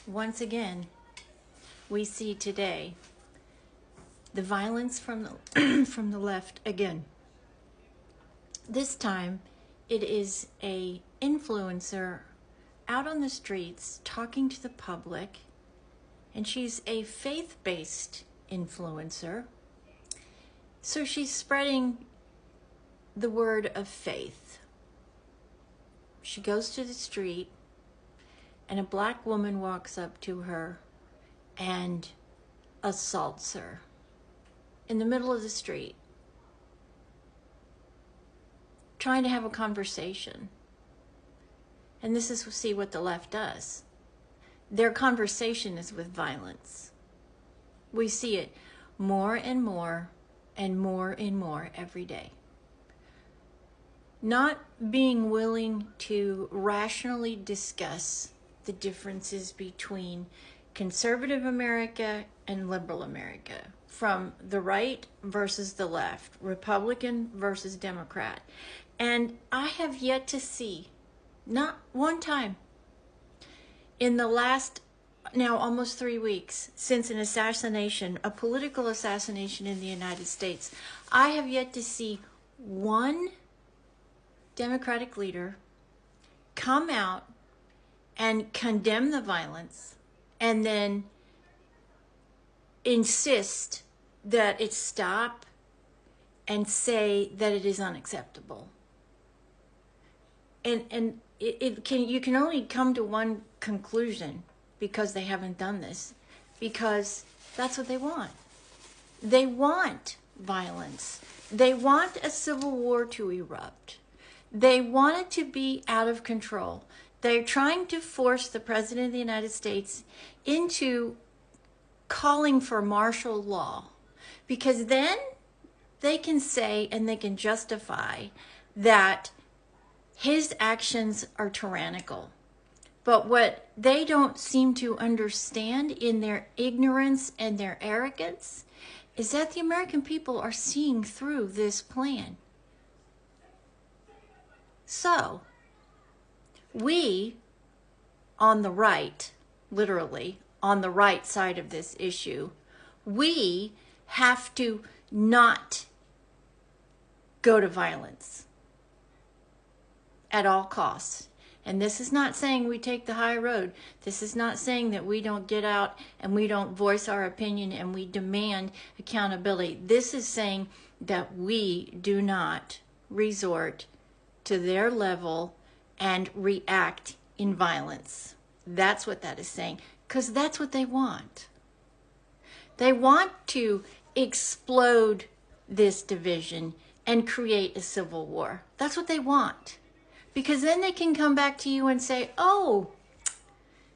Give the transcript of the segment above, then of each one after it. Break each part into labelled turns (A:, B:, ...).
A: once again, we see today the violence from the, from the left again. This time, it is a influencer out on the streets talking to the public, and she's a faith-based influencer. So she's spreading the word of faith. She goes to the street, and a black woman walks up to her and assaults her in the middle of the street, trying to have a conversation. And this is, see what the left does. Their conversation is with violence. We see it more and more and more and more every day. Not being willing to rationally discuss the differences between conservative America and liberal America, from the right versus the left, Republican versus Democrat. And I have yet to see, not one time, in the last now almost 3 weeks since an assassination, a political assassination in the United States, I have yet to see one Democratic leader come out and condemn the violence and then insist that it stop and say that it is unacceptable. And you can only come to one conclusion, because they haven't done this, because that's what they want. They want violence. They want a civil war to erupt. They want it to be out of control. They're trying to force the President of the United States into calling for martial law, because then they can say and they can justify that his actions are tyrannical. But what they don't seem to understand in their ignorance and their arrogance is that the American people are seeing through this plan. So, we on the right, literally on the right side of this issue, we have to not go to violence at all costs. And this is not saying we take the high road. This is not saying that we don't get out and we don't voice our opinion and we demand accountability. This is saying that we do not resort to their level and react in violence. That's what that is saying, because that's what they want. They want to explode this division and create a civil war. That's what they want. Because then they can come back to you and say, oh,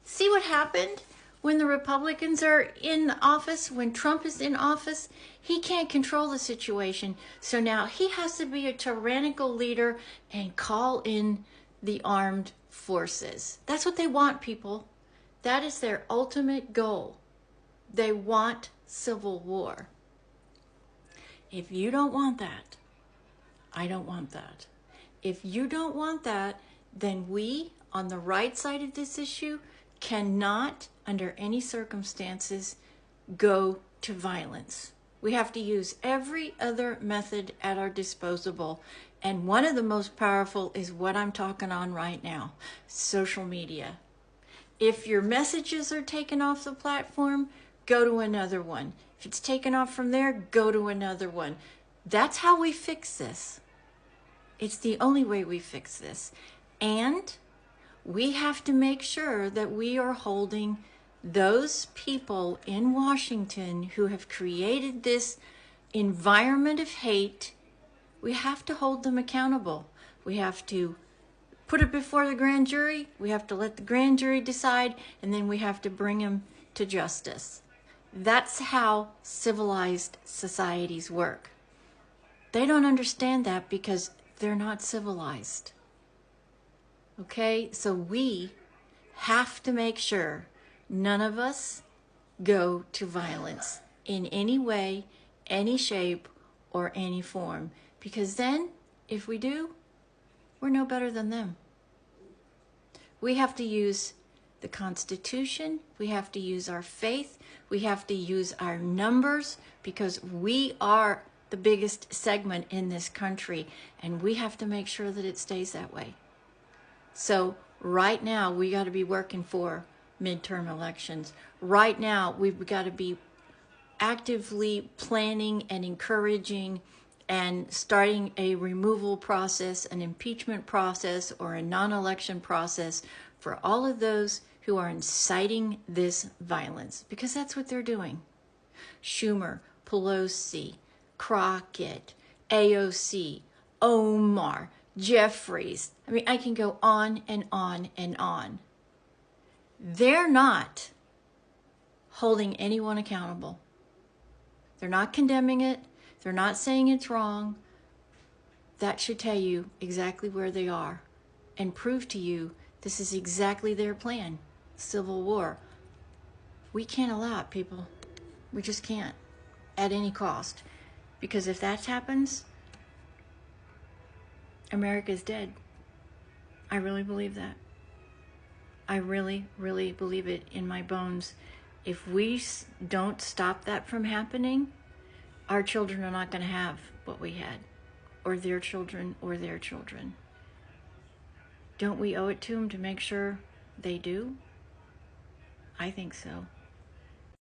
A: see what happened when the Republicans are in office, when Trump is in office? He can't control the situation. So now he has to be a tyrannical leader and call in the armed forces. That's what they want, people. That is their ultimate goal. They want civil war. If you don't want that, I don't want that. If you don't want that, then we, on the right side of this issue, cannot, under any circumstances, go to violence. We have to use every other method at our disposal. And one of the most powerful is what I'm talking on right now, social media. If your messages are taken off the platform, go to another one. If it's taken off from there, go to another one. That's how we fix this. It's the only way we fix this. And we have to make sure that we are holding those people in Washington who have created this environment of hate. We have to hold them accountable. We have to put it before the grand jury. We have to let the grand jury decide, and then we have to bring them to justice. That's how civilized societies work. They don't understand that because they're not civilized. Okay? So we have to make sure none of us go to violence in any way, any shape, or any form. Because then, if we do, we're no better than them. We have to use the Constitution. We have to use our faith. We have to use our numbers, because we are the biggest segment in this country, and we have to make sure that it stays that way. So right now, we got to be working for midterm elections. Right now, we've got to be actively planning and encouraging and starting a removal process, an impeachment process, or a non-election process for all of those who are inciting this violence, because that's what they're doing. Schumer, Pelosi, Crockett, AOC, Omar, Jeffries. I mean, I can go on and on and on. They're not holding anyone accountable. They're not condemning it. They're not saying it's wrong. That should tell you exactly where they are and prove to you this is exactly their plan. Civil war. We can't allow it, people. We just can't, at any cost. Because if that happens, America's dead. I really believe that. I really, really believe it in my bones. If we don't stop that from happening, our children are not going to have what we had, or their children, or their children. Don't we owe it to them to make sure they do? I think so.